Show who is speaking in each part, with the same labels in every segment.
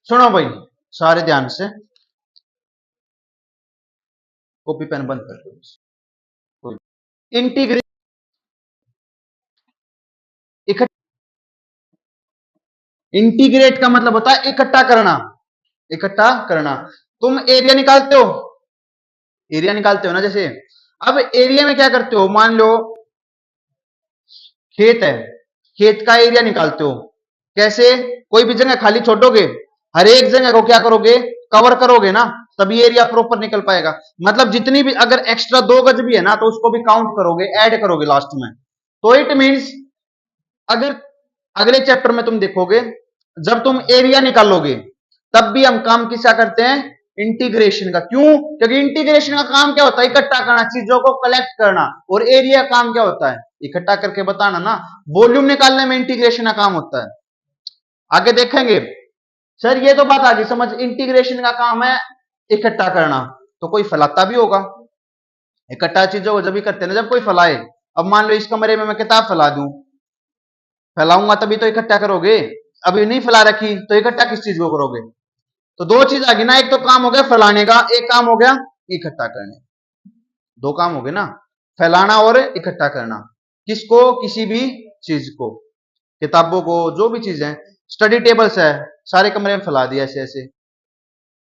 Speaker 1: सुनो भाई, सारे ध्यान से, कॉपी पेन बंद कर दो। इंटीग्रेट, इंटीग्रेट का मतलब होता है इकट्ठा करना, इकट्ठा करना। तुम एरिया निकालते हो, एरिया निकालते हो ना, जैसे अब एरिया में क्या करते हो, मान लो खेत है, खेत का एरिया निकालते हो। कैसे? कोई भी जगह खाली छोड़ोगे, हर एक जगह को क्या करोगे, कवर करोगे ना, तभी एरिया प्रॉपर निकल पाएगा। मतलब जितनी भी अगर एक्स्ट्रा 2 गज भी है ना, तो उसको भी काउंट करोगे, ऐड करोगे लास्ट में। तो इट मींस अगर अगले चैप्टर में तुम देखोगे, जब तुम एरिया निकालोगे तब भी हम काम किसका करते हैं, इंटीग्रेशन का। क्यों? क्योंकि इंटीग्रेशन का काम क्या होता है, इकट्ठा करना, चीजों को कलेक्ट करना। और एरिया काम क्या होता है, इकट्ठा करके बताना ना। वॉल्यूम निकालने में इंटीग्रेशन का काम होता है। आगे देखेंगे। सर ये तो बात आ गई समझ, इंटीग्रेशन का काम है इकट्ठा करना। तो कोई फैलाता भी होगा, इकट्ठा चीजों को जब भी करते हैं ना, जब कोई फैलाए। अब मान लो इस कमरे में मैं किताब फैला दूं, फैलाऊंगा तभी तो इकट्ठा करोगे। अभी नहीं फैला रखी तो इकट्ठा किस चीज को करोगे। तो दो चीज आ गई ना, एक तो काम हो गया फैलाने का, एक काम हो गया इकट्ठा करने। दो काम हो गए ना, फैलाना और इकट्ठा करना। किसको? किसी भी चीज को, किताबों को, जो भी चीज है। स्टडी टेबल्स है, सारे कमरे में फैला दिया ऐसे ऐसे,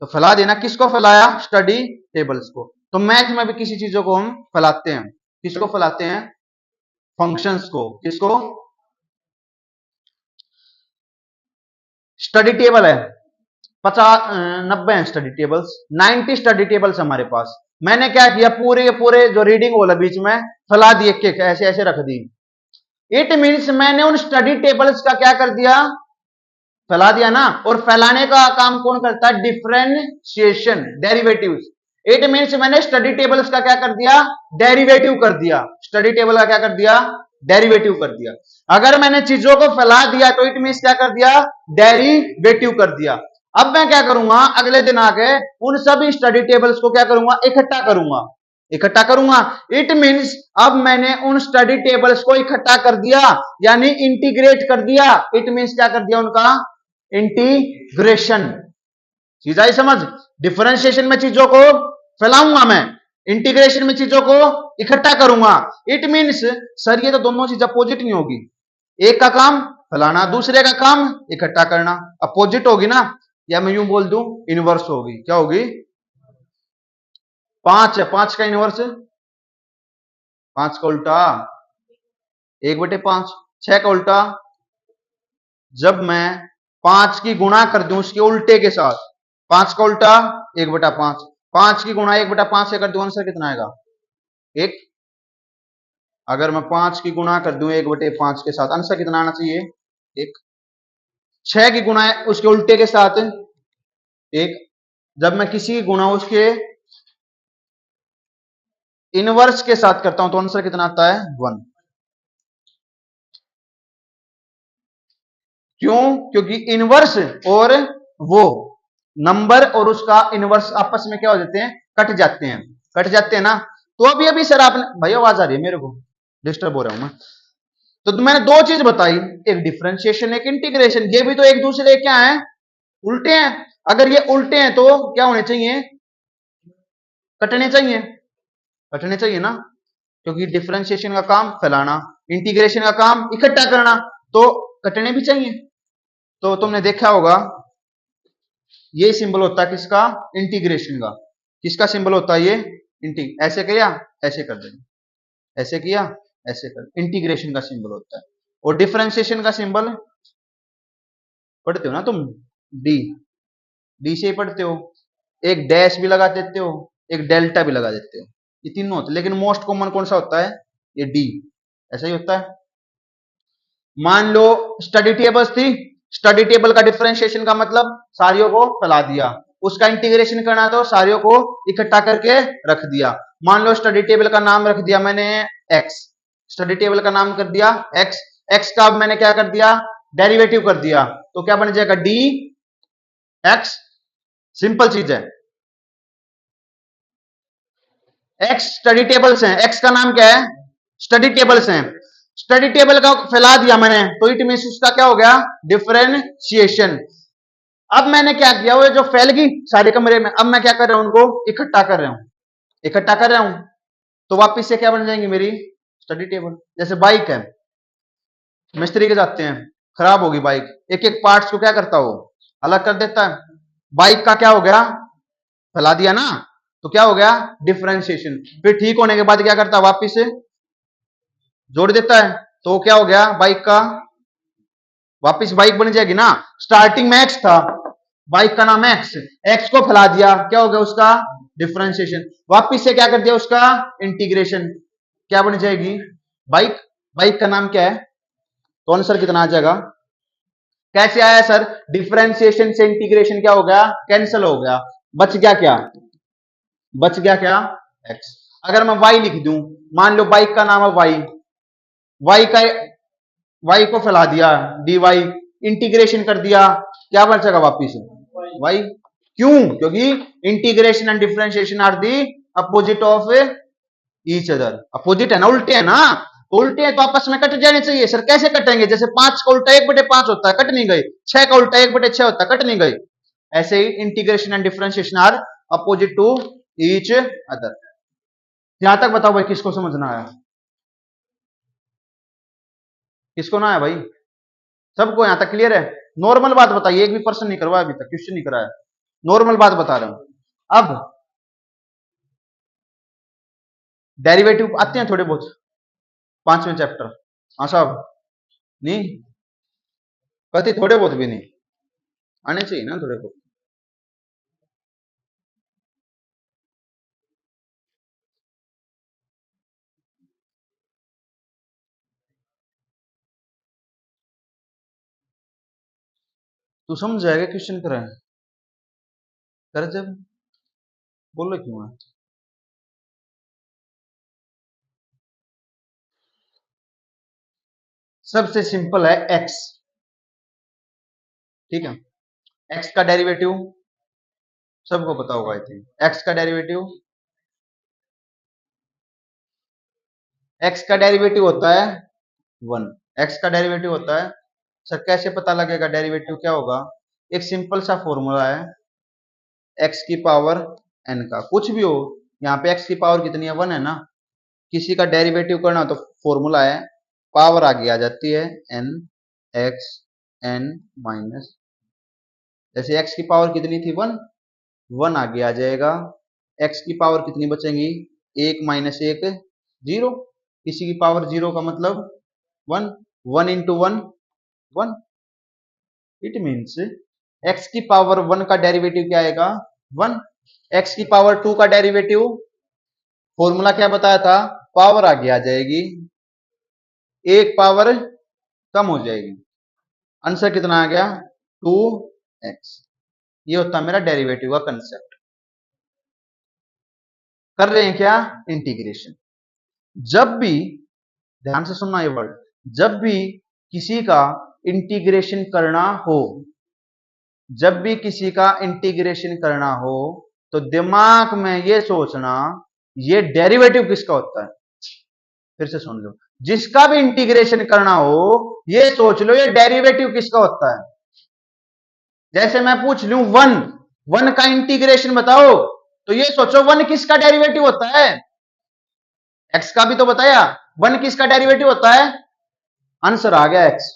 Speaker 1: तो फैला देना। किसको फैलाया? स्टडी टेबल्स को। तो मैथ में भी किसी चीजों को हम फैलाते हैं। किसको फैलाते हैं? फंक्शंस को। किसको? स्टडी टेबल है 90 है स्टडी टेबल्स, 90 स्टडी टेबल्स हमारे पास। मैंने क्या किया, पूरे पूरे जो रीडिंग बोला बीच में फैला दिए, के ऐसे ऐसे रख दी। इट मीन्स मैंने उन स्टडी टेबल्स का क्या कर दिया, फैला दिया ना। और फैलाने का काम कौन करता है? Differentiation, derivatives. इट मीन्स मैंने स्टडी टेबल्स का क्या कर दिया, डेरिवेटिव कर दिया। स्टडी टेबल का क्या कर दिया, डेरिवेटिव कर दिया। अगर मैंने चीजों को फैला दिया तो इट मीन्स क्या कर दिया, डेरिवेटिव कर दिया। अब मैं क्या करूंगा, अगले दिन आके उन सभी स्टडी टेबल्स को क्या करूंगा, इकट्ठा करूंगा, इकट्ठा करूंगा। इट मीन्स अब मैंने उन स्टडी टेबल्स को इकट्ठा कर दिया, यानी इंटीग्रेट कर दिया। इट मीन्स क्या कर दिया, उनका इंटीग्रेशन। चीज आई समझ? डिफरेंशिएशन में चीजों को फैलाऊंगा मैं, इंटीग्रेशन में चीजों को इकट्ठा करूंगा। इट मीन्स सर ये तो दोनों चीज अपोजिट नहीं होगी, एक का काम फैलाना, दूसरे का काम इकट्ठा करना। अपोजिट होगी ना, या मैं यूं बोल दूं इनवर्स होगी। क्या होगी? 5 है, 5 का इनवर्स 5 का उल्टा 1/5, 6 का उल्टा। जब मैं 5 की गुणा कर दूं उसके उल्टे के साथ, 5 का उल्टा 1/5, 5 की गुणा 1/5 से कर दूं, आंसर कितना आएगा? 1। अगर मैं 5 की गुणा कर दूं 1/5 के साथ, आंसर कितना आना चाहिए? 1। 6 की गुणा उसके उल्टे के साथ 1। जब मैं किसी की गुणा उसके इनवर्स के साथ करता हूं तो आंसर कितना आता है? 1। क्यों? क्योंकि इनवर्स और वो नंबर और उसका इनवर्स आपस में क्या हो जाते हैं, कट जाते हैं, कट जाते हैं ना। तो अभी अभी सर आपने, भाई आवाज आ रही है मेरे को, डिस्टर्ब हो रहा हूं मैं। तो मैंने दो चीज बताई, एक डिफरेंशिएशन एक इंटीग्रेशन। ये भी तो एक दूसरे क्या है, उल्टे हैं। अगर ये उल्टे हैं तो क्या होने चाहिए, कटने चाहिए, कटने चाहिए ना। क्योंकि डिफरेंशिएशन का काम फैलाना, इंटीग्रेशन का काम इकट्ठा करना, तो कटने भी चाहिए। तो तुमने देखा होगा ये सिंबल होता है किसका, इंटीग्रेशन का। किसका सिंबल होता है ये, ऐसे किया ऐसे कर देंगे, ऐसे किया ऐसे कर, इंटीग्रेशन का सिंबल होता है। और डिफरेंशिएशन का सिंबल पढ़ते हो ना तुम, डी, डी से ही पढ़ते हो। एक डैश भी लगा देते हो, एक डेल्टा भी लगा देते हो, ये तीनों होते हैं। लेकिन मोस्ट कॉमन कौन सा होता है, ये डी। ऐसा ही होता है। मान लो स्टडी टेबल्स थी, स्टडी टेबल का डिफरेंशिएशन का मतलब सारियों को फैला दिया, उसका इंटीग्रेशन करना तो सारियों को इकट्ठा करके रख दिया। मान लो स्टडी टेबल का नाम रख दिया मैंने एक्स, स्टडी टेबल का नाम कर दिया एक्स, एक्स का अब मैंने क्या कर दिया, डेरिवेटिव कर दिया, तो क्या बन जाएगा, डी एक्स। सिंपल चीज है। एक्स स्टडी टेबल्स हैं, एक्स का नाम क्या है, स्टडी टेबल्स हैं। स्टडी टेबल का फैला दिया मैंने, तो इट मींस उसका क्या हो गया, डिफरेंशिएशन। अब मैंने क्या किया, वो जो फैल गई सारे कमरे में, अब मैं क्या कर रहा हूं, उनको इकट्ठा कर रहा हूं, इकट्ठा कर रहा हूं, तो वापिस से क्या बन जाएंगी मेरी स्टडी टेबल। जैसे बाइक है, मिस्त्री के जाते हैं, खराब होगी बाइक, एक एक पार्ट्स को क्या करता हो, अलग कर देता है। बाइक का क्या हो गया, फैला दिया ना, तो क्या हो गया डिफरेंशिएशन। फिर ठीक होने के बाद क्या करता है, वापिस से जोड़ देता है, तो क्या हो गया बाइक का, वापिस बाइक बन जाएगी ना। स्टार्टिंग में एक्स था, बाइक का नाम एक्स, एक्स को फैला दिया, क्या हो गया उसका डिफरेंशिएशन। वापिस से क्या कर दिया उसका इंटीग्रेशन, क्या बन जाएगी बाइक। बाइक का नाम क्या है, तो आंसर कितना आ जाएगा, कैसे आया सर, डिफरेंशिएशन से इंटीग्रेशन क्या हो गया कैंसिल हो गया, बच गया क्या, बच गया क्या एक्स। अगर मैं वाई लिख दूं, मान लो बाइक का नाम है वाई, वाई का वाई को फैला दिया डी वाई, इंटीग्रेशन कर दिया, क्या बचेगा वापिस वाई। क्यों, क्योंकि integration and differentiation are the opposite of each other. Opposite है ना, उल्टे है ना, तो उल्टे हैं तो आपस में कट जाने चाहिए। सर कैसे कटेंगे, जैसे 5 का उल्टा 1/5 होता है, कट नहीं गए। 6 का उल्टा 1/6 होता है, कट नहीं गए। ऐसे ही integration and differentiation are opposite to each other. यहां तक बताओ भाई, किसको समझना आया, किसको ना आया भाई, सबको यहां तक क्लियर है। नॉर्मल बात बताइए, एक भी पर्सन नहीं करवाया अभी तक, क्वेश्चन नहीं कराया, नॉर्मल बात बता रहा हूं। अब डेरिवेटिव आते हैं थोड़े बहुत, 5वें चैप्टर, हाँ साहब, नहीं कति थोड़े बहुत भी नहीं आने चाहिए ना थोड़े बहुत। तू समझ जाएगा क्वेश्चन कराए, कर जब बोलो क्यों है। सबसे सिंपल है एक्स, ठीक है, एक्स का डेरिवेटिव सबको पता होगा आई थिंक। एक्स का डेरिवेटिव, एक्स का डेरिवेटिव होता है 1, एक्स का डेरिवेटिव होता है। सर कैसे पता लगेगा डेरिवेटिव क्या होगा, एक सिंपल सा फॉर्मूला है, एक्स की पावर एन का, कुछ भी हो, यहाँ पे एक्स की पावर कितनी है 1 है ना, किसी का डेरिवेटिव करना तो फॉर्मूला है, पावर आगे आ जाती है एन, एक्स एन माइनस, जैसे एक्स की पावर कितनी थी 1, 1 आगे आ जाएगा, एक्स की पावर कितनी बचेंगी 1 माइनस 1 0, किसी की पावर 0 का मतलब 1, 1 इंटू 1 1, इट मीन्स एक्स की पावर 1 का डेरिवेटिव क्या आएगा 1, एक्स की पावर 2 का डेरिवेटिव, फॉर्मूला क्या बताया था, पावर आगे आ जाएगी, एक पावर कम हो जाएगी, आंसर कितना आ गया 2x। ये होता है मेरा डेरिवेटिव का कंसेप्ट। कर रहे हैं क्या इंटीग्रेशन। जब भी, ध्यान से सुनना ये वर्ड, जब भी किसी का इंटीग्रेशन करना हो, जब भी किसी का इंटीग्रेशन करना हो, तो दिमाग में ये सोचना ये डेरिवेटिव किसका होता है। फिर से सुन लो, जिसका भी इंटीग्रेशन करना हो ये सोच लो ये डेरिवेटिव किसका होता है। जैसे मैं पूछ लूं 1, 1 का इंटीग्रेशन बताओ, तो ये सोचो 1 किसका डेरिवेटिव होता है, एक्स का भी तो बताया, 1 किसका डेरिवेटिव होता है, आंसर आ गया एक्स।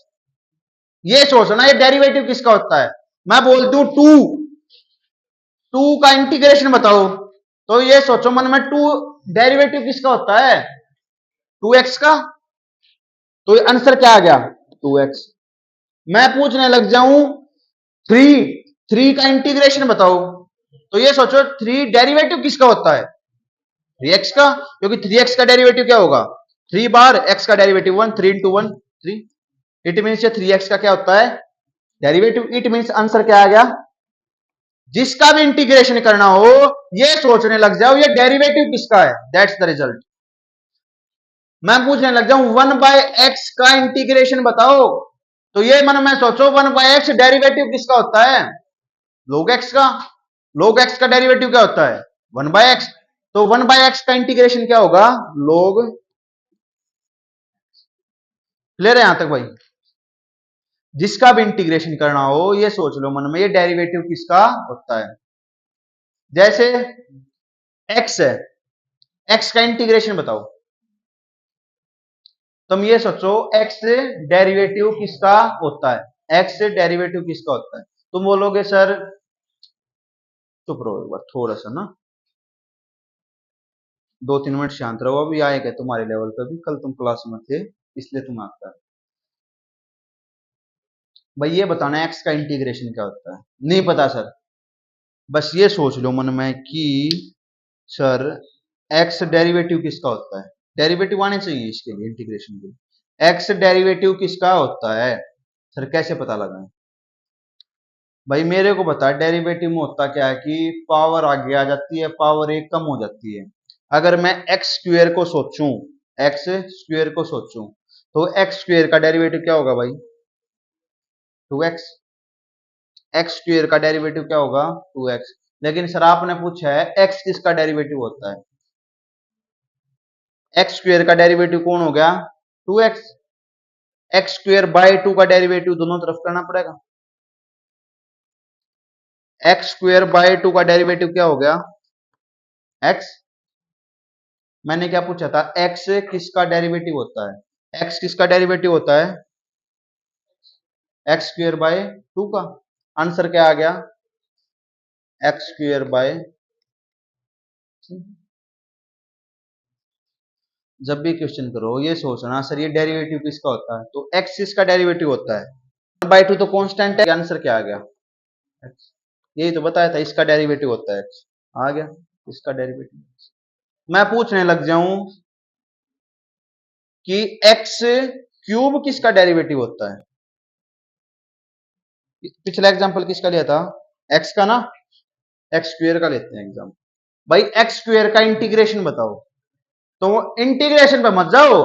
Speaker 1: ये सोचना ये डेरिवेटिव किसका होता है। मैं बोलती हूं 2 का इंटीग्रेशन बताओ, तो ये सोचो मन में 2 डेरिवेटिव किसका होता है 2x का, तो आंसर क्या आ गया 2x। मैं पूछने लग जाऊं 3 का इंटीग्रेशन बताओ, तो ये सोचो 3 डेरिवेटिव किसका होता है 3x का, क्योंकि 3x का डेरिवेटिव क्या होगा 3 बार x का डेरिवेटिव 1, 3 इंटू 1 3, इट मीन्स ये 3x का क्या होता है डेरिवेटिव। इट मीन्स आंसर क्या आ गया, जिसका भी इंटीग्रेशन करना हो ये सोचने लग जाओ ये डेरिवेटिव किसका है, दैट्स द रिजल्ट। मैं पूछने लग जाऊं 1/x का इंटीग्रेशन बताओ, तो ये मन में सोचो 1/x डेरिवेटिव किसका होता है log x का, log x का डेरिवेटिव क्या होता है 1/x, तो 1/x का इंटीग्रेशन क्या होगा log। क्लियर है यहां तक भाई। जिसका भी इंटीग्रेशन करना हो ये सोच लो मन में, ये डेरिवेटिव किसका होता है। जैसे एक्स है, एक्स का इंटीग्रेशन बताओ। तुम ये सोचो एक्स डेरिवेटिव किसका होता है, एक्स डेरिवेटिव किसका होता है। तुम बोलोगे सर, चुप रहो एक बार थोड़ा सा ना, 2-3 मिनट शांत रहो, अभी आएगा तुम्हारे लेवल पे भी, कल तुम क्लास में थे इसलिए तुम आता है। भाई ये बताना एक्स का इंटीग्रेशन क्या होता है, नहीं पता सर, बस ये सोच लो मन में कि सर एक्स डेरिवेटिव किसका होता है, डेरिवेटिव आने चाहिए इसके लिए इंटीग्रेशन के। एक्स डेरिवेटिव किसका होता है सर, कैसे पता लगाएं। भाई मेरे को बता, डेरिवेटिव में होता क्या है कि पावर आगे आ जाती है, पावर एक कम हो जाती है। अगर मैं एक्स स्क्वेयर को सोचूं, एक्स स्क्वेयर को सोचूं तो एक्स स्क्वेयर का डेरिवेटिव क्या होगा भाई, 2x। एक्स स्क्वेयर का डेरिवेटिव क्या होगा 2x। लेकिन सर आपने पूछा है एक्स किसका डेरिवेटिव होता है, एक्स स्क्वेयर का डेरिवेटिव कौन हो गया 2x। एक्स स्क्वेयर बाय 2 का डेरिवेटिव दोनों तरफ करना पड़ेगा। एक्स स्क्वेयर बाय 2 का डेरिवेटिव क्या हो गया x। मैंने क्या पूछा था, x किसका डेरिवेटिव होता है, x किसका डेरिवेटिव होता है एक्स स्क्वेयर बाय 2 का। आंसर क्या आ गया एक्स स्क्वेयर बाय। जब भी क्वेश्चन करो ये सोचना सर ये डेरिवेटिव किसका होता है, तो x किसका डेरिवेटिव होता है, बाय 2 तो कांस्टेंट है। आंसर क्या आ गया x। यही तो बताया था इसका डेरिवेटिव होता है x, आ गया इसका डेरिवेटिव। मैं पूछने लग जाऊं कि x क्यूब किसका डेरिवेटिव होता है। पिछला एग्जांपल किसका लिया था x का ना, एक्स स्क्वेयर का लेते हैं एग्जांपल। भाई एक्स स्क्वेयर का इंटीग्रेशन बताओ, तो इंटीग्रेशन पे मत जाओ,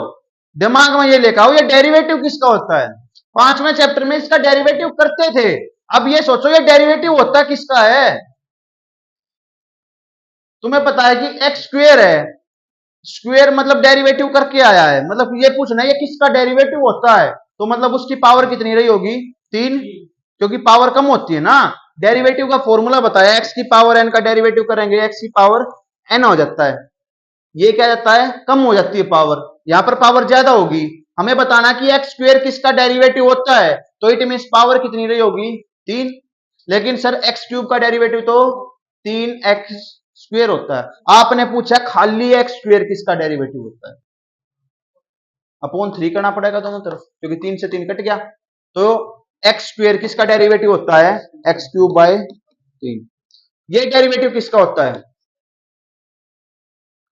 Speaker 1: दिमाग में ये लेकर आओ ये डेरिवेटिव किसका होता है। 5वें चैप्टर में इसका डेरिवेटिव करते थे, अब ये सोचो ये डेरिवेटिव होता किसका है। तुम्हें पता है कि एक्स स्क्वेयर है, स्क्वेयर मतलब डेरिवेटिव करके आया है, मतलब ये पूछना है ये किसका डेरिवेटिव होता है, तो मतलब उसकी पावर कितनी रही होगी 3, क्योंकि पावर कम होती है ना। डेरिवेटिव का फॉर्मूला बताया, एक्स की पावर एन का डेरिवेटिव करेंगे एक्स की पावर एन हो जाता है, ये क्या जाता है कम हो जाती है पावर, यहां पर पावर ज्यादा होगी। हमें बताना कि एक्स स्क्वेयर किसका डेरिवेटिव होता है, तो इट मींस पावर कितनी रही होगी 3। लेकिन सर एक्स क्यूब का डेरिवेटिव तो 3x स्क्वेयर होता है। आपने पूछा खाली एक्स स्क्वेयर किसका डेरिवेटिव होता है, अपॉन 3 करना पड़ेगा दोनों तरफ, क्योंकि 3 से 3 कट गया। तो एक्स स्क्वेयर किसका डेरिवेटिव होता है एक्स क्यूब बाय 3। ये डेरिवेटिव किसका होता है,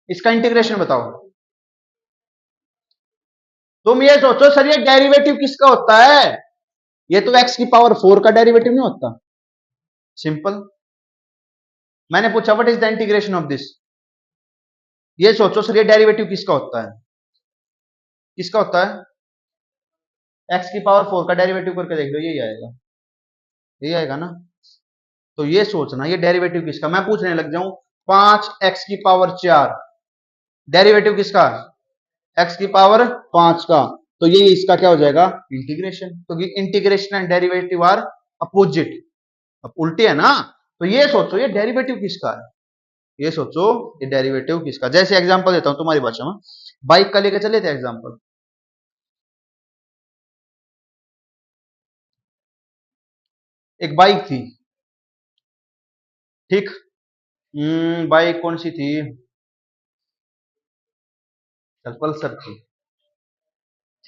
Speaker 1: इसका इंटीग्रेशन बताओ। तुम ये सोचो सर ये डेरिवेटिव किसका होता है, ये तो x की पावर 4 का डेरिवेटिव नहीं होता। सिंपल, मैंने पूछा what is the integration of this. ये सोचो सर ये डेरिवेटिव किसका होता है, किसका होता है x की पावर 4 का डेरिवेटिव करके देख लो, यही आएगा, यही आएगा ना। तो ये सोचना ये डेरिवेटिव किसका, मैं पूछने लग जाऊं 5x की पावर 4 डेरिवेटिव किसका x की पावर 5 का, तो ये इसका क्या हो जाएगा इंटीग्रेशन, क्योंकि integration and derivative are opposite, अब उल्टे है ना। तो ये सोचो ये डेरिवेटिव किसका है, ये सोचो ये डेरिवेटिव किसका। जैसे एग्जांपल देता हूं तुम्हारी भाषा में, बाइक का लेकर चले थे एग्जांपल। एक बाइक थी, ठीक, बाइक कौन सी थी, चल पल्सर थी,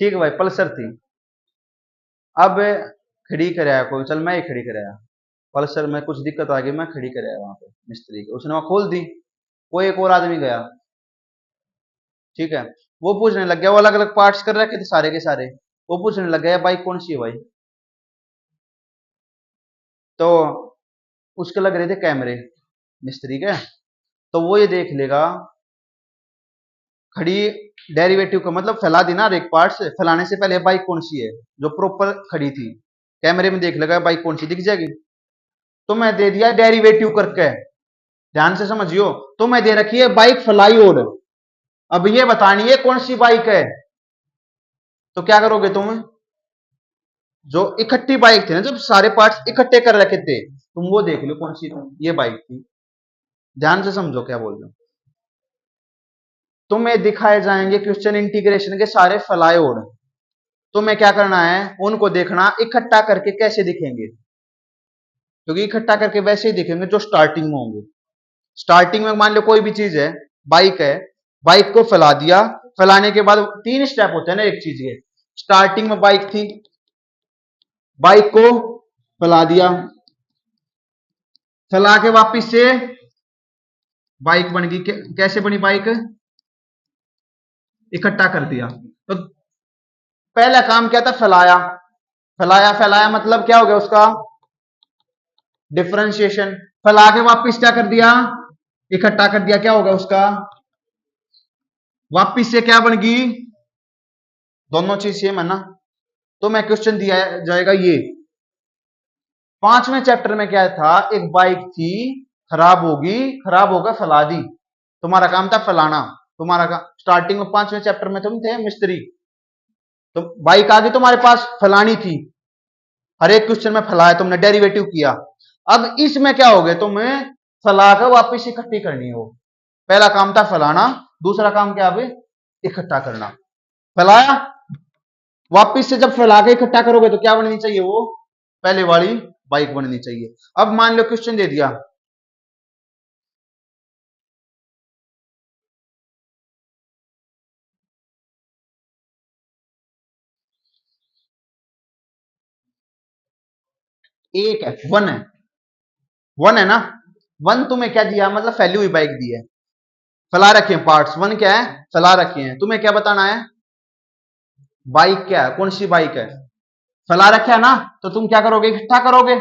Speaker 1: ठीक है भाई पल्सर थी। अब खड़ी कराया कोई, चल मैं ही खड़ी कराया, पल्सर में कुछ दिक्कत आ गई, मैं खड़ी कराया वहां पे मिस्त्री के, उसने वहां खोल दी, कोई एक और आदमी गया, ठीक है, वो पूछने लग गया, वो अलग अलग पार्ट्स कर रखे थे सारे के सारे, वो पूछने लग गया बाइक कौन सी है भाई, तो उसके लग रहे थे कैमरे मिस्त्री के, तो वो ये देख लेगा खड़ी डेरिवेटिव का मतलब फैला दी ना एक पार्ट से, फैलाने से पहले बाइक कौन सी है जो प्रॉपर खड़ी थी, कैमरे में देख लेगा बाइक कौन सी दिख जाएगी। तो मैं दे दिया डेरिवेटिव करके, ध्यान से समझियो, तो मैं दे रखी है बाइक फ्लाई और, अब ये बतानी है कौन सी बाइक है, तो क्या करोगे तुम, जो इकट्ठी बाइक थी ना, जब सारे पार्ट्स इकट्ठे कर रखे थे, तुम वो देख लो कौन सी ये बाइक थी। ध्यान से समझो क्या बोल रहे हो। तुम्हें दिखाए जाएंगे क्वेश्चन इंटीग्रेशन के सारे फ्लाइओड। तुम्हें क्या करना है, उनको देखना इकट्ठा करके कैसे दिखेंगे, क्योंकि इकट्ठा करके वैसे ही दिखेंगे जो स्टार्टिंग में होंगे। स्टार्टिंग में मान लो कोई भी चीज है, बाइक को फैला दिया, फैलाने के बाद तीन स्टेप होते हैं ना एक चीज के। स्टार्टिंग में बाइक थी, बाइक को फैला दिया, फैला के वापिस से बाइक बन गई। कैसे बनी बाइक, इकट्ठा कर दिया। तो पहला काम क्या था, फैलाया, फैलाया फैलाया मतलब क्या हो गया उसका, डिफरेंशिएशन। फैला के वापिस क्या कर दिया, इकट्ठा कर दिया, क्या होगा उसका, वापिस से क्या बन गई, दोनों चीज सेम है ना। तो मैं क्वेश्चन दिया जाएगा ये, पांचवें चैप्टर में क्या था, एक बाइक थी, खराब होगी, खराब होगा, फैला दी। तुम्हारा काम था फैलाना, तुम्हारा काम। स्टार्टिंग में पांचवें चैप्टर में तुम थे मिस्त्री, तो बाइक आ गई तुम्हारे पास, फैलानी थी, हर एक क्वेश्चन में फैलाया तुमने, डेरिवेटिव किया। अब इसमें क्या हो गया, तुम्हें फैलाकर वापिस इकट्ठी करनी हो। पहला काम था फैलाना, दूसरा काम क्या, अब इकट्ठा करना। फैलाया, वापिस से जब फैला के इकट्ठा करोगे तो क्या बननी चाहिए, वो पहले वाली बाइक बननी चाहिए। अब मान लो क्वेश्चन दे दिया, एक है, वन है ना, वन तुम्हें क्या दिया, मतलब फैली हुई बाइक दी है, फैला रखे हैं पार्ट्स, वन क्या है, फैला रखे हैं। तुम्हें क्या बताना है, बाइक क्या है, कौन सी बाइक है, फैला रखा है ना। तो तुम क्या करोगे, इकट्ठा करोगे,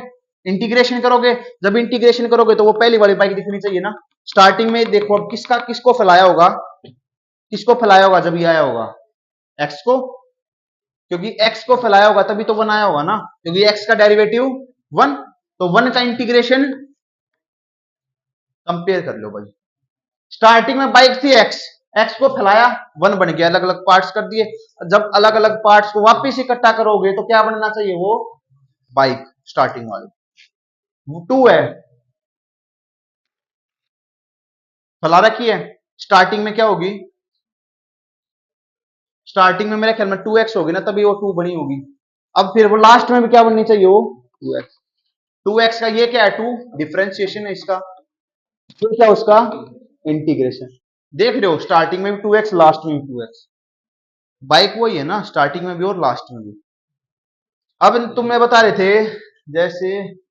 Speaker 1: इंटीग्रेशन करोगे। जब इंटीग्रेशन करोगे तो वो पहली वाली बाइक दिखनी चाहिए ना। स्टार्टिंग में देखो अब किसका किसको फैलाया होगा, किसको फैलाया होगा जब ये आया होगा, एक्स को, क्योंकि एक्स को फैलाया होगा तभी तो वन आया होगा ना, क्योंकि एक्स का डेरिवेटिव वन। तो वन का इंटीग्रेशन, कंपेयर कर लो भाई। स्टार्टिंग में बाइक थी एक्स, एक्स को फैलाया, वन बन गया, अलग अलग पार्ट्स कर दिए। जब अलग अलग पार्ट्स को वापिस इकट्ठा करोगे तो क्या बनना चाहिए, वो बाइक स्टार्टिंग वाली। टू है, फैला रखी है, स्टार्टिंग में क्या होगी, स्टार्टिंग में मेरे ख्याल में टू एक्स होगी ना, तभी वो टू बनी होगी। अब फिर वो लास्ट में भी क्या बननी चाहिए, वो टू एक्स। टू एक्स का ये क्या है, टू डिफरेंशिएशन है इसका, फिर क्या उसका इंटीग्रेशन। देख रहे हो, स्टार्टिंग में भी टू एक्स, लास्ट में भी टू एक्स। बाइक वही है ना, स्टार्टिंग में भी और लास्ट में भी। अब तुम मैं बता रहे थे, जैसे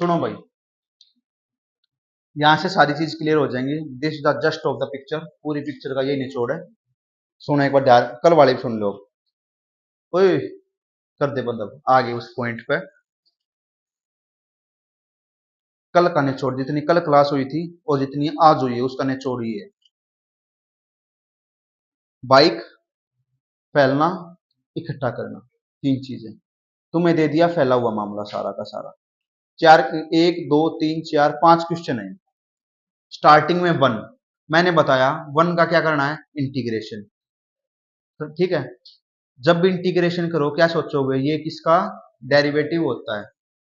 Speaker 1: सुनो भाई, यहां से सारी चीज क्लियर हो जाएंगी। This the just of the picture, पूरी पिक्चर का यही निचोड़ है। सुनो एक बार ध्यान, कल वाले भी सुन लो। ओए, कर दे मतलब आगे उस पॉइंट पे। कल का निचोड़, जितनी कल क्लास हुई थी और जितनी आज हुई है उसका निचोड़ ही है। बाइक, फैलना, इकट्ठा करना, तीन चीजें। तुम्हें दे दिया फैला हुआ मामला सारा का सारा। चार, एक दो तीन चार पांच क्वेश्चन है। स्टार्टिंग में वन, मैंने बताया वन का क्या करना है, इंटीग्रेशन। तो ठीक है, जब भी इंटीग्रेशन करो क्या सोचोगे, ये किसका डेरिवेटिव होता है,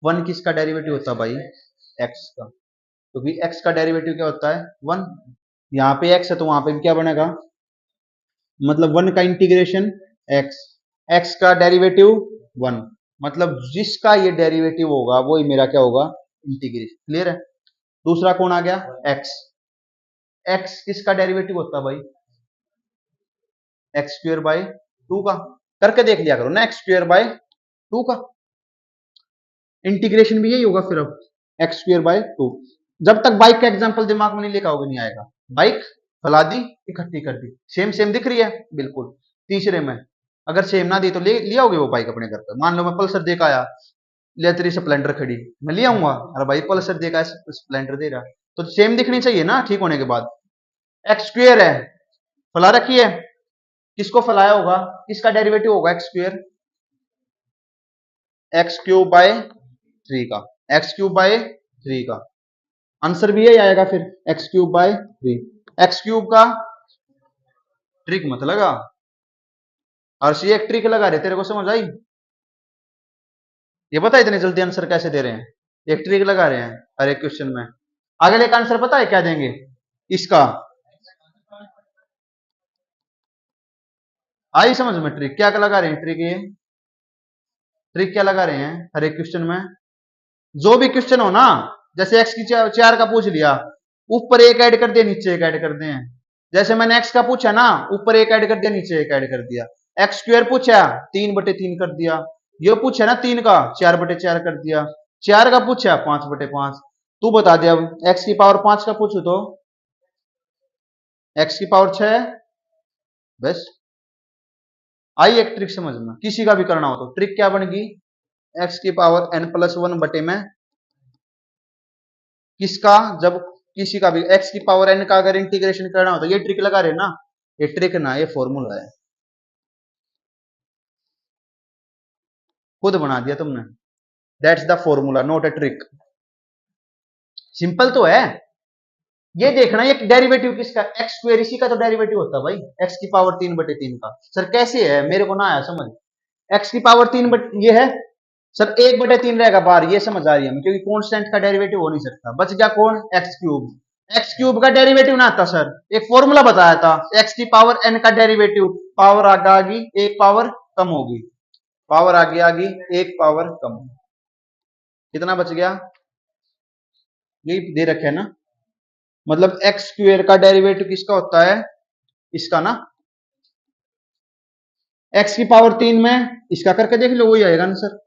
Speaker 1: वन किसका डेरिवेटिव होता है भाई, एक्स का। क्योंकि तो एक्स का डेरिवेटिव क्या होता है, वन। यहाँ पे एक्स है तो वहां पे भी क्या बनेगा, मतलब वन का इंटीग्रेशन एक्स, एक्स का डेरिवेटिव वन, मतलब जिसका ये डेरिवेटिव होगा वो ही मेरा क्या होगा, इंटीग्रेशन। क्लियर है। दूसरा कौन आ गया, एक्स, एक्स किसका डेरिवेटिव होता है भाई, एक्स स्क्र बाय टू का। करके देख लिया करो ना, एक्स स्क्र बाय टू का। इंटीग्रेशन भी यही होगा फिर अब एक्स स्क्वायर बाय 2। जब तक बाइक का एग्जांपल दिमाग में नहीं लेकर आओगे नहीं आएगा। बाइक फैला दी, इकट्ठी कर दी, सेम सेम दिख रही है बिल्कुल। तीसरे में अगर सेम ना दी तो ले आओगे वो बाइक अपने घर पर। मान लो मैं पल्सर देकर आया, ले तेरी स्प्लेंडर खड़ी, मैं ले आऊंगा, अरे भाई पल्सर देकर स्प्लेंडर दे रहा, तो सेम दिखनी चाहिए ना ठीक होने के बाद। एक्स स्क्वायर है, फैला रखी है, किसको फैलाया होगा, किसका डेरिवेटिव होगा x square, x cube by 3 का, एक्स क्यूब बाय 3 का आंसर भी यही आएगा फिर, x cube by 3। X cube का ट्रिक मत लगा, अर्शी एक ट्रिक लगा रहे, तेरे को समझ आई? ये पता है इतने जल्दी आंसर कैसे दे रहे हैं, एक ट्रिक लगा रहे हैं हर एक क्वेश्चन में। अगले का आंसर पता है क्या देंगे इसका, आई समझ में ट्रिक क्या लगा रहे हैं, ट्रिक ये ट्रिक क्या लगा रहे हैं हर एक क्वेश्चन में। जो भी क्वेश्चन हो ना, जैसे एक्स की 4 का पूछ लिया, ऊपर एक ऐड कर दिया नीचे एक ऐड कर दिए। जैसे मैंने एक्स का पूछा ना, ऊपर एक ऐड कर दिया नीचे एक ऐड कर दिया। एक्स स्क्वायर पूछा 3/3 कर दिया, ये पूछा ना 3 का 4/4 कर दिया, 4 का पूछा 5/5। तू बता दे अब एक्स की पावर 5 का पूछू तो एक्स की पावर 6, बस। आई एक ट्रिक समझ में, किसी का भी करना हो तो ट्रिक क्या बनेगी, एक्स की पावर n+1 बटे में किसका, जब किसी का भी एक्स की पावर n का अगर इंटीग्रेशन करना हो तो ये ट्रिक लगा रहे ना, ये ट्रिक ना ये फॉर्मूला है, खुद बना दिया तुमने, that's the formula not a trick. Simple तो है, ये देखना ये डेरिवेटिव किसका, एक्स स्क्वायर इसी का तो डेरिवेटिव होता है भाई, एक्स की पावर 3/3 का। सर कैसे है, मेरे को ना आया समझ, एक्स की पावर 3 ये है सर, 1/3 रहेगा बाहर, ये समझ आ रही है क्योंकि कॉन्स्टेंट का डेरिवेटिव हो नहीं सकता, बच गया कौन, एक्स क्यूब। एक्स क्यूब का डेरिवेटिव ना आता सर, एक फॉर्मूला बताया था, एक्स की पावर n का डेरिवेटिव, पावर आगे आ गई एक पावर कम होगी, पावर आगे आ गई एक पावर कम, कितना बच गया, यही दे रखे है ना, मतलब एक्स स्क्वायर का डेरिवेटिव किसका होता है, इसका ना, एक्स की पावर 3 में इसका करके देख लो वही आएगा आंसर,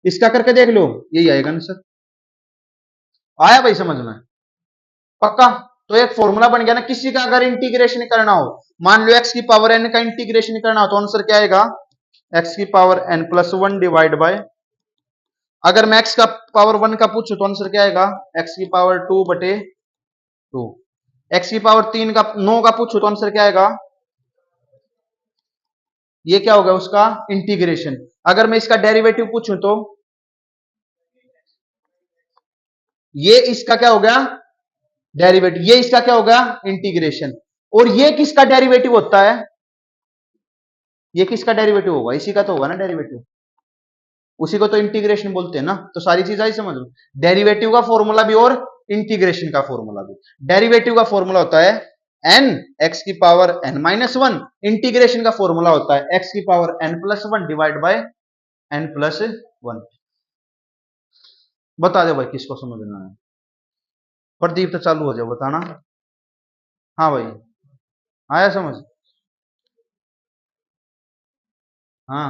Speaker 1: इसका करके देख लो यही आएगा आंसर। आया भाई समझ में, पक्का। तो एक फॉर्मूला बन गया ना, किसी का अगर इंटीग्रेशन करना हो, मान लो एक्स की पावर n का इंटीग्रेशन करना हो तो आंसर क्या आएगा, एक्स की पावर n+1 डिवाइड बाय, अगर मैं एक्स का पावर 1 का पूछूं तो आंसर क्या आएगा, एक्स की पावर 2/2। एक्स की पावर 3 का 9 का पूछूं तो आंसर क्या आएगा, ये क्या होगा उसका इंटीग्रेशन। अगर मैं इसका डेरिवेटिव पूछूं तो ये इसका क्या हो गया डेरिवेटिव, ये इसका क्या होगा इंटीग्रेशन। और ये किसका डेरिवेटिव होता है, ये किसका डेरिवेटिव होगा, इसी का तो होगा ना डेरिवेटिव, उसी को तो इंटीग्रेशन बोलते हैं ना। तो सारी चीज आई समझ लो, डेरिवेटिव का फॉर्मूला भी और इंटीग्रेशन का फॉर्मूला भी। डेरिवेटिव का फॉर्मूला होता है n x की पावर n-1, इंटीग्रेशन का फॉर्मूला होता है x की power n+1 divide by n+1। बता दो भाई किसको समझना है, प्रदीप तो चालू हो जाओ बताना। हाँ भाई आया समझ, हाँ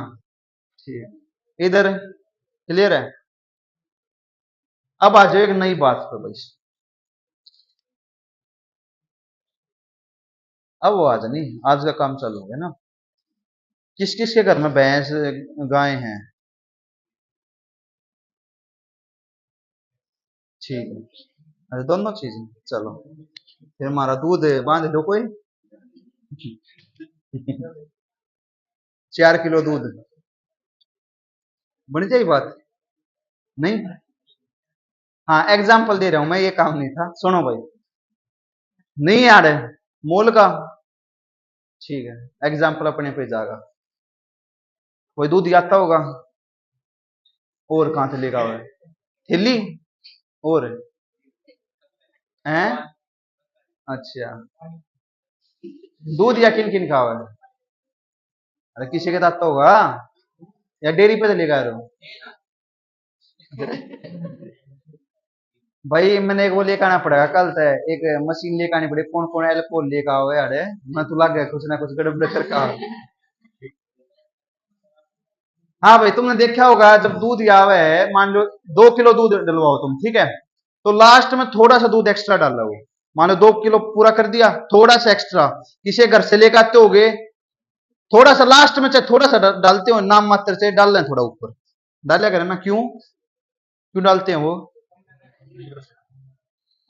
Speaker 1: ठीक, इधर क्लियर है। अब आ जाओ एक नई बात पे भाई, अब वो आज नहीं, आज का काम चालू हो गया ना। किस किस के घर में भैंस गाय हैं, ठीक है, अरे दोनों चीज, चलो फिर हमारा दूध बांध लो कोई 4 किलो दूध बन जाए बात, नहीं। हाँ एग्जाम्पल दे रहा हूं मैं, ये काम नहीं था, सुनो भाई, नहीं यार मोल का, ठीक है एग्जाम्पल अपने पे जाएगा, कोई दूध आता होगा, और कहां से लेगा हुआ है, हिली, और हैं, अच्छा, दूध या किन किन का हुआ है, अरे किसी के साथ तो होगा, या डेयरी पे से लेकर आ रहे हो भाई, मैंने एक वो लेकर आना पड़ेगा कल से, एक मशीन लेकर आनी पड़ेगी, कौन कौन एल्कोहल लेकर आओ यार, मैं तो लग गया कुछ ना कुछ गड़बड़ करके। हाँ भाई, तुमने देखा होगा जब दूध आवे है, मान लो 2 किलो दूध डलवाओ तुम, ठीक है, तो लास्ट में थोड़ा सा दूध एक्स्ट्रा डाल रहे हो। मान लो 2 किलो पूरा कर दिया, थोड़ा सा एक्स्ट्रा किसी घर से लेकर आते होगे, थोड़ा सा लास्ट में चाहे थोड़ा सा डालते हो, नाम मात्र से डाल लें थोड़ा ऊपर, डालिया करें ना, क्यों क्यों डालते हैं वो?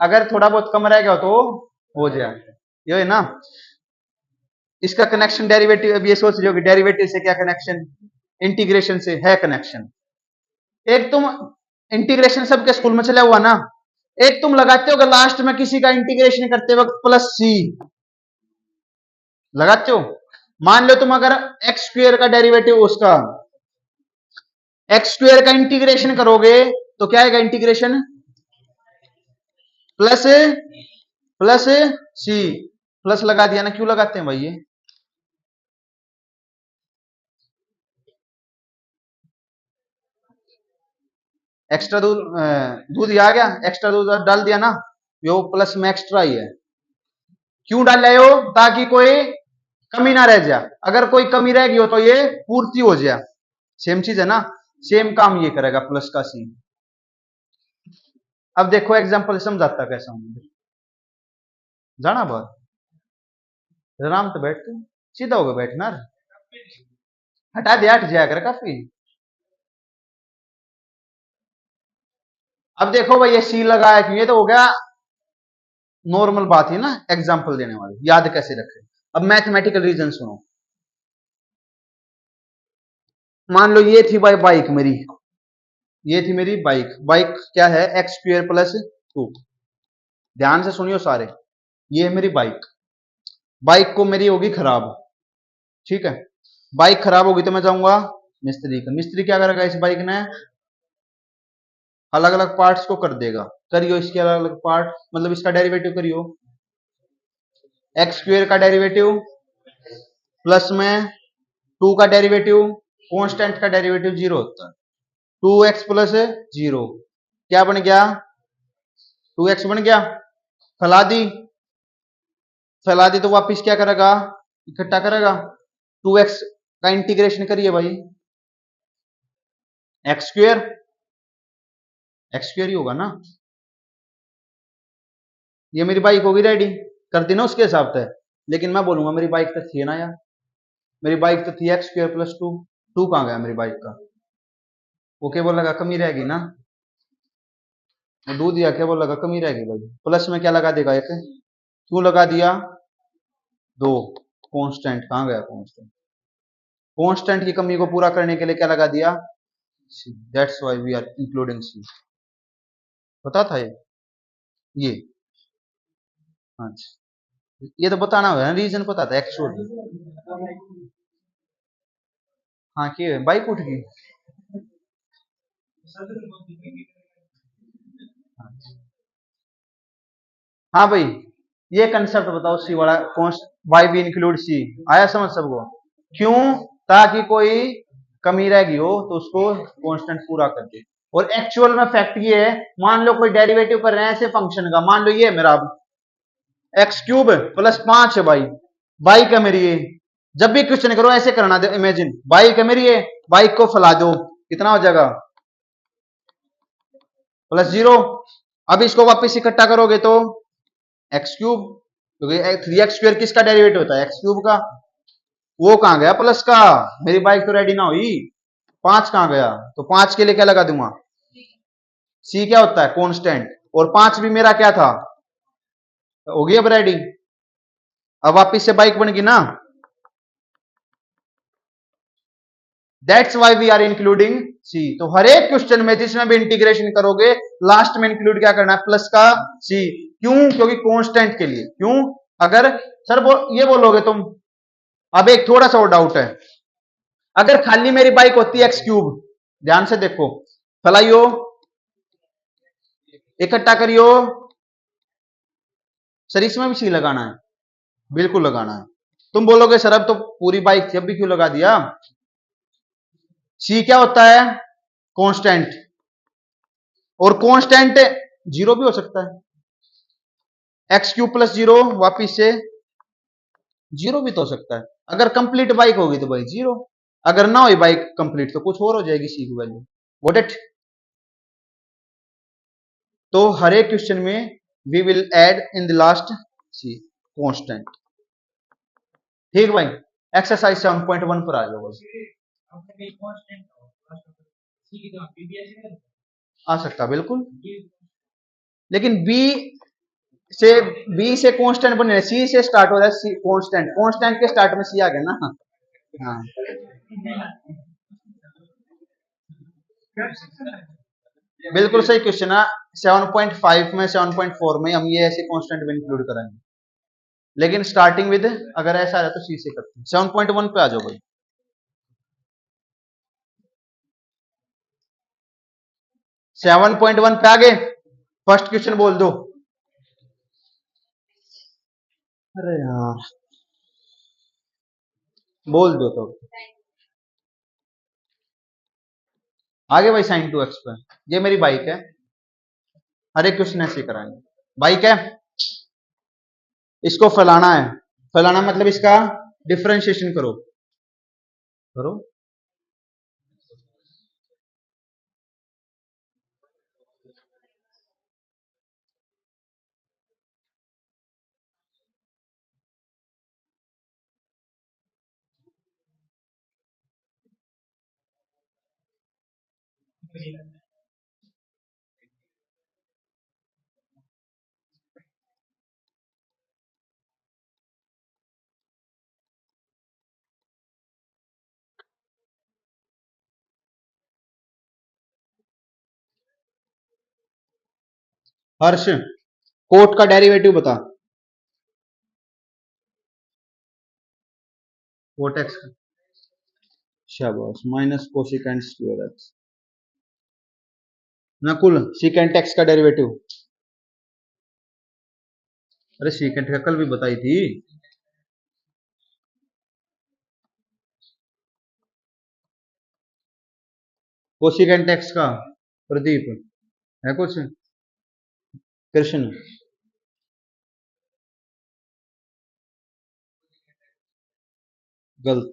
Speaker 1: अगर थोड़ा बहुत कम रह गया तो हो जाए, ये है ना। इसका कनेक्शन डेरिवेटिव, अब ये सोच रहे हो कि डेरिवेटिव से क्या कनेक्शन, इंटीग्रेशन से है कनेक्शन। एक तुम इंटीग्रेशन सबके स्कूल में चला हुआ ना, एक तुम लगाते हो लास्ट में किसी का इंटीग्रेशन करते वक्त प्लस सी लगाते हो। मान लो तुम अगर एक्स स्क्वेयर का डेरिवेटिव, उसका एक्स स्क्वेयर का इंटीग्रेशन करोगे तो क्या आएगा इंटीग्रेशन, प्लस प्लस सी, प्लस लगा दिया ना, क्यों लगाते हैं भाई ये? एक्स्ट्रा दूध, दूध आ गया, एक्स्ट्रा दूध डाल दिया ना, यो प्लस में एक्स्ट्रा ही है। क्यों डाल रहे हो? ताकि कोई कमी ना रह जाए, अगर कोई कमी रह गई हो तो ये पूर्ति हो जाए। सेम चीज है ना, सेम काम ये करेगा प्लस का सी। अब देखो एग्जांपल समझाता कैसा हूं, जाना बात, आराम से बैठ के सीधा होगा बैठना, हटा दिया, हट जाया कर काफी। अब देखो भाई, ये सी लगाया क्यों, ये तो हो गया नॉर्मल बात है ना, एग्जांपल देने वाली, याद कैसे रखें। अब मैथमेटिकल रीजन सुनो। मान लो ये थी भाई बाइक मेरी, ये थी मेरी बाइक, बाइक क्या है, एक्स स्क्वेयर प्लस 2। ध्यान से सुनियो सारे, ये है मेरी बाइक, बाइक को मेरी होगी खराब, ठीक है, बाइक खराब होगी तो मैं जाऊंगा मिस्त्री का, मिस्त्री क्या करेगा, इस बाइक ने अलग अलग पार्ट्स को कर देगा, करियो इसके अलग अलग पार्ट, मतलब इसका डेरिवेटिव करियो, एक्स स्क्वेयर का डेरिवेटिव प्लस में 2 का डेरिवेटिव, कांस्टेंट का डेरिवेटिव 0 होता है, 2x प्लस 0 क्या बन गया, 2x बन गया, फैला दी, फैला दी तो वापिस क्या करेगा, इकट्ठा करेगा, 2x का इंटीग्रेशन करिए भाई, एक्स स्क्वेयर, एक्स स्क्वेयर ही होगा ना, ये मेरी बाइक होगी रेडी, कर दी ना उसके हिसाब से। लेकिन मैं बोलूंगा मेरी बाइक तो थी ना यार, मेरी बाइक तो थी एक्स स्क्वेयर प्लस 2, 2 कहां गया मेरी बाइक का, वो क्या बोलेगा, कमी रहेगी ना, वो दूध दिया क्या बोलेगा, कमी रहेगी भाई, प्लस में क्या लगा देगा एक, क्यों लगा दिया, 2, कांस्टेंट कहां गया कांस्टेंट, कांस्टेंट की कमी को पूरा करने के लिए क्या लगा दिया, C, that's why we are including C, पता था ये, हाँ, ये तो बताना होगा ना, रीजन पता था एक्चुअली। हाँ, कि बाइक उठ गई, हाँ भाई, ये कंसेप्ट बताओ सी वाला, वाई बी इंक्लूड सी, आया समझ सबको, क्यों, ताकि कोई कमी रह गई हो तो उसको कांस्टेंट पूरा कर दे। और एक्चुअल में फैक्ट ये है, मान लो कोई डेरिवेटिव कर रहे हैं ऐसे फंक्शन का, मान लो ये मेरा एक्स क्यूब प्लस 5 है भाई, बाइक है मेरी ये, जब भी क्वेश्चन करो ऐसे करना दे, इमेजिन बाइक है मेरी ये, बाइक को फैला दो, कितना हो जाएगा, +0। अब इसको वापस इकट्ठा करोगे तो एक्स क्यूब, क्योंकि 3x² किसका डेरिवेटिव होता है, एक्स क्यूब का, वो कहां गया प्लस का, मेरी बाइक तो रेडी ना हुई, 5 कहां गया, तो 5 के लिए क्या लगा दूंगा, सी क्या होता है कांस्टेंट, और 5 भी मेरा क्या था, होगी अब रेडी, अब वापिस से बाइक बन गई ना, that's why we are including C. तो हर एक क्वेश्चन में जिसमें भी इंटीग्रेशन करोगे लास्ट में इंक्लूड क्या करना है, प्लस का सी, क्यों, क्योंकि कांस्टेंट के लिए, क्यों, अगर सर ये बोलोगे तुम, अब एक थोड़ा सा और डाउट है, अगर खाली मेरी बाइक होती है एक्स क्यूब, ध्यान से देखो, फैलाइयो, इकट्ठा करियो, सर इसमें भी सी लगाना है, बिल्कुल लगाना है। तुम बोलोगे सर अब तो पूरी बाइक थी, अब भी क्यों लगा दिया, सी क्या होता है कांस्टेंट, और कांस्टेंट 0 भी हो सकता है, एक्स क्यूब प्लस 0 वापिस से 0 भी तो हो सकता है, अगर कंप्लीट बाइक होगी तो भाई 0, अगर ना हो बाई कंप्लीट तो कुछ और हो जाएगी सी की वैल्यू। Got it? तो हर एक क्वेश्चन में we will add in the last C constant. ठीक भाई, एक्सरसाइज 7.1 पर आ जाओ भाई। आ सकता बिल्कुल, लेकिन बी से कांस्टेंट बने, सी से स्टार्ट हो रहा है, सी कांस्टेंट, कांस्टेंट के स्टार्ट में सी आ गया ना। हाँ बिल्कुल सही क्वेश्चन है। 7.5 में 7.4 में हम ये ऐसे कांस्टेंट भी इंक्लूड करेंगे, लेकिन स्टार्टिंग विद अगर ऐसा है तो सी से करते हैं। 7.1 पे आ जाओ भाई। 7.1 पे आगे फर्स्ट क्वेश्चन बोल दो। अरे यार बोल दो तो आगे भाई। sin 2x पे, ये मेरी बाइक है, हर एक क्वेश्चन ऐसे कराएंगे। बाइक है, इसको फैलाना है, फैलाना मतलब इसका डिफरेंशिएशन करो, करो। हर्ष, कोट का डेरिवेटिव बता। कोट एक्स, शाबाश, minus cosecant square x. Nakul, secant x का डेरिवेटिव। अरे सीकेंट का कल भी बताई थी। कोसिकेंट एक्स का प्रदीप है कुछ? कृष्ण, गलत।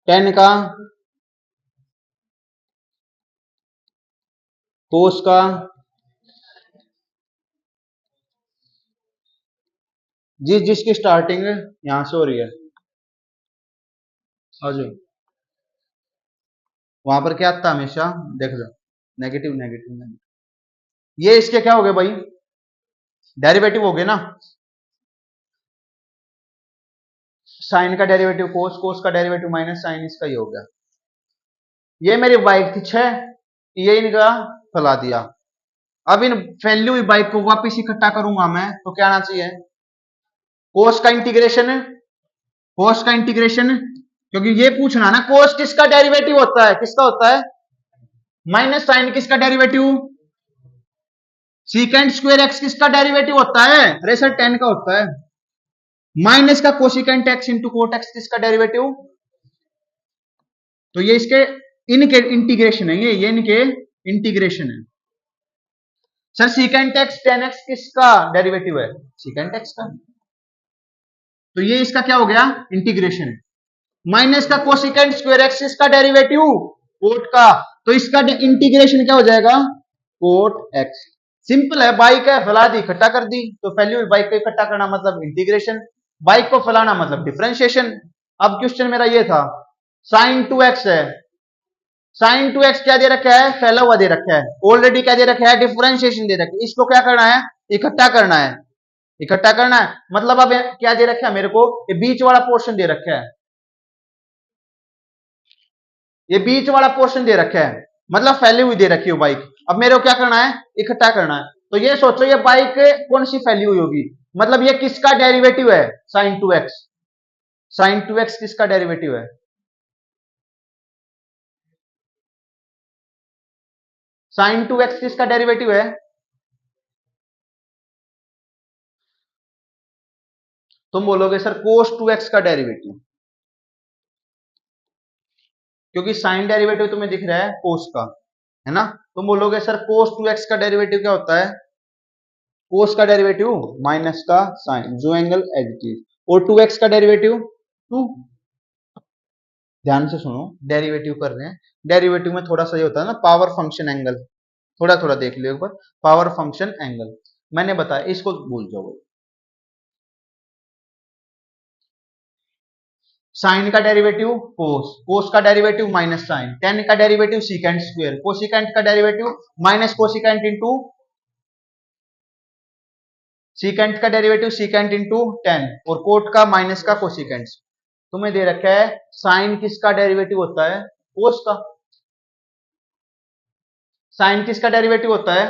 Speaker 1: टेन का, कोस का, जिसकी स्टार्टिंग यहां से हो रही है। आ जाओ, वहां पर क्या आता हमेशा देख लो, नेगेटिव नेगेटिव नेगेटिव। ये इसके क्या हो गए भाई, डेरिवेटिव हो गए ना। साइन का डेरिवेटिव कोस, कोस का डेरिवेटिव माइनस साइन, इसका ही हो गया। ये मेरी बाइक थी 6, ये इनका फैला दिया। अब इन फैली हुई बाइक को वापिस इकट्ठा करूंगा मैं, तो क्या आना चाहिए, कोस का इंटीग्रेशन, कोस का इंटीग्रेशन, क्योंकि ये पूछना ना कोस किसका डेरिवेटिव होता है, किसका होता है, माइनस साइन किसका डेरिवेटिव, सीकेंट स्क्वायर एक्स किसका डेरिवेटिव होता है, अरे सर 10 का होता है। माइनस का cosecant x into cot x किसका डेरिवेटिव, तो ये इसके इनके इंटीग्रेशन है, ये इनके इंटीग्रेशन है। सर सीकेंट एक्स 10x किसका डेरिवेटिव है, सीकेंट एक्स का, तो ये इसका क्या हो गया, इंटीग्रेशन है। माइनस का कोसिकेंट स्क्वायर एक्स इसका डेरिवेटिव कोट का, तो इसका इंटीग्रेशन क्या हो जाएगा, कोट एक्स। सिंपल है, बाइक है फैला दी इकट्ठा कर दी, तो फैली हुई बाइक को इकट्ठा करना मतलब इंटीग्रेशन, बाइक को फैलाना मतलब डिफरेंशिएशन। अब क्वेश्चन मेरा ये था, साइन 2x है, साइन 2x क्या दे रखा है, फैला हुआ दे रखा है, ऑलरेडी क्या दे रखा है, डिफरेंशिएशन दे रखा है, इसको क्या करना है, इकट्ठा करना है, इकट्ठा करना है। मतलब अब क्या दे रखा है मेरे को, ये बीच वाला पोर्शन दे रखा है, ये बीच वाला पोर्शन दे रखा है, मतलब फैली हुई दे रखी हो बाइक। अब मेरे को क्या करना है, इकट्ठा करना है। तो ये सोचो ये बाइक कौन सी फैली हुई होगी, मतलब ये किसका डेरिवेटिव है, साइन 2x, साइन 2x किसका डेरिवेटिव है, साइन 2x किसका डेरिवेटिव है, तुम बोलोगे सर कोस 2x का डेरिवेटिव, क्योंकि साइन डेरिवेटिव तुम्हें दिख रहा है कोस का, है ना। तुम बोलोगे सर कोस 2x का डेरिवेटिव क्या होता है, कोस का डेरिवेटिव माइनस का साइन, जो एंगल एज इट इज, और 2x का डेरिवेटिव 2। ध्यान से सुनो, डेरिवेटिव कर रहे हैं, डेरिवेटिव में थोड़ा सा ये होता है ना पावर फंक्शन एंगल, थोड़ा थोड़ा देख लियो एक बार, पावर फंक्शन एंगल मैंने बताया, इसको भूल जाओ। साइन का डेरिवेटिव कोस, कोस का डेरिवेटिव माइनस साइन, टेन का डेरिवेटिव सीकेंट स्क्वायर, कोसिकेंट का derivative minus cosecant into secant का डेरिवेटिव सीकेंट इंटू टेन, और कोट का माइनस का कोसिकेंट। तुम्हें दे रखा है साइन किसका डेरिवेटिव होता है, कोस का। साइन किसका डेरिवेटिव होता है,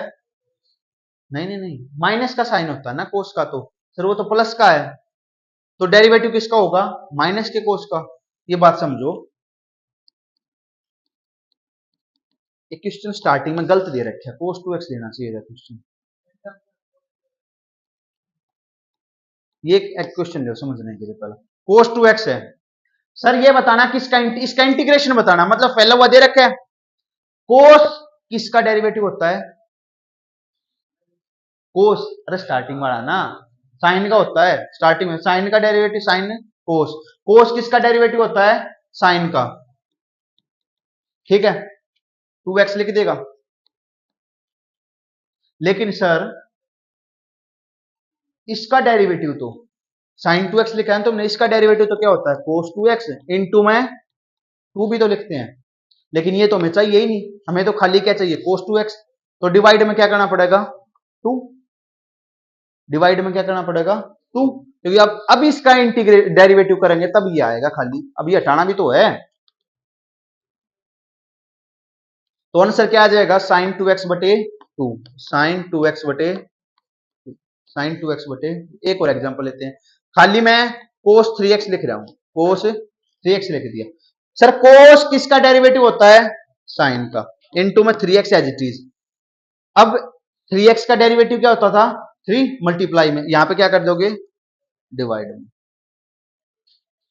Speaker 1: नहीं नहीं नहीं, माइनस का साइन होता है ना कोस का, तो सर वो तो प्लस का है, तो डेरिवेटिव किसका होगा, माइनस के कोस का। ये बात समझो, एक क्वेश्चन स्टार्टिंग में गलत दे रखा है, कोस 2x देना चाहिए था क्वेश्चन। ये एक क्वेश्चन जो समझने के लिए पहला कोस 2x है। सर ये बताना किसका, इसका इंटीग्रेशन बताना, मतलब पहला हुआ दे रखा है कोस किसका डेरिवेटिव होता है, कोस, अरे स्टार्टिंग वाला ना, साइन का होता है स्टार्टिंग में, साइन का डेरिवेटिव साइन कोस, कोस किसका डेरिवेटिव होता है, साइन का। ठीक है, 2x लिख देगा। लेकिन सर इसका डेरिवेटिव तो साइन 2x लिखा है तुमने, इसका डेरिवेटिव तो क्या होता है कोस 2x, इंटू में 2 भी तो लिखते हैं, लेकिन ये तो हमें चाहिए ही नहीं, हमें तो खाली क्या चाहिए कोस 2x। तो डिवाइड में क्या करना पड़ेगा 2, डिवाइड में क्या करना पड़ेगा 2, क्योंकि अब इसका इंटीग्रेट डेरिवेटिव करेंगे तब ये आएगा खाली, अब ये हटाना भी तो है। तो आंसर क्या आ जाएगा साइन 2x बटे 2, साइन 2x बटे, साइन 2x बटे, एक और एग्जांपल लेते हैं, खाली मैं कोस 3x लिख रहा हूं, कोस 3x लिख दिया। सर कोस किसका डेरिवेटिव होता है, साइन का, इनटू में 3x एज इट इज। अब 3x का डेरिवेटिव क्या होता था 3, मल्टीप्लाई में यहां पे क्या कर दोगे डिवाइड में,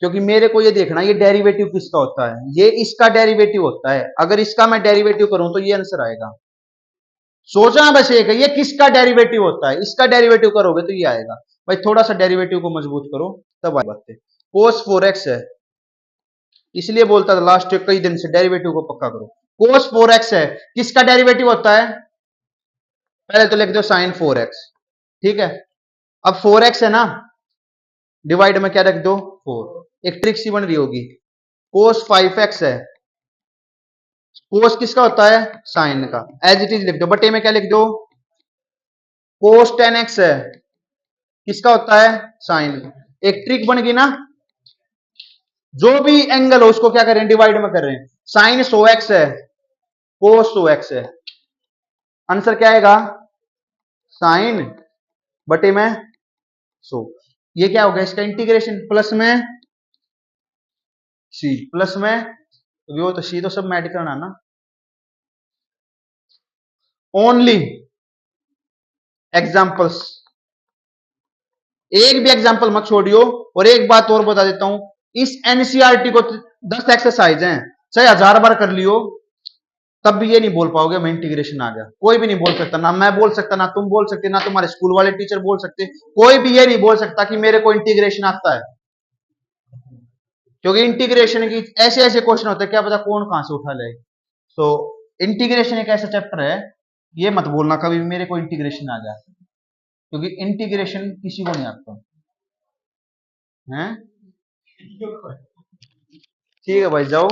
Speaker 1: क्योंकि मेरे को ये देखना ये डेरिवेटिव किसका होता है, ये इसका डेरिवेटिव होता है, अगर इसका मैं डेरिवेटिव करूं तो ये आंसर आएगा। सोचना बस एक है ये किसका डेरिवेटिव होता है, इसका डेरिवेटिव करोगे तो ये आएगा। भाई थोड़ा सा डेरिवेटिव को मजबूत करो तब आई बातें। कोस 4x है, इसलिए बोलता था लास्ट कई दिन से डेरिवेटिव को पक्का करो। कोस 4x है, किसका डेरिवेटिव होता है, पहले तो लिख दो साइन 4x। ठीक है, अब 4x है ना, डिवाइड में क्या रख दो 4, एक ट्रिक सी बन रही होगी। कोस 5x है, कोस किसका होता है साइन का, एज इट इज लिख दो, बटे में क्या लिख दो कोस 10x है, किसका होता है साइन। एक ट्रिक बन गई ना, जो भी एंगल हो उसको क्या करें डिवाइड में कर रहे हैं, साइन 100x है, कोस 100x है, आंसर क्या आएगा साइन बटे में 100। ये क्या हो गया इसका इंटीग्रेशन, प्लस में सी, प्लस में वो तो सी तो सब में ऐड करना ना। ओनली एग्जाम्पल्स, एक भी एग्जाम्पल मत छोड़ियो। और एक बात और बता देता हूं, इस एनसीईआरटी को 10 एक्सरसाइज हैं, चाहे 1000 बार कर लियो तब भी ये नहीं बोल पाओगे मैं इंटीग्रेशन आ गया। कोई भी नहीं बोल सकता, ना मैं बोल सकता, ना तुम बोल सकते, ना तुम्हारे स्कूल वाले टीचर बोल सकते, कोई भी ये नहीं बोल सकता कि मेरे को इंटीग्रेशन आता है, क्योंकि इंटीग्रेशन की ऐसे ऐसे क्वेश्चन होते हैं क्या पता कौन कहां से उठा ले। तो इंटीग्रेशन एक ऐसा चैप्टर है, ये मत बोलना कभी भी मेरे को इंटीग्रेशन आ गया, क्योंकि इंटीग्रेशन किसी को नहीं आता है। ठीक है भाई जाओ।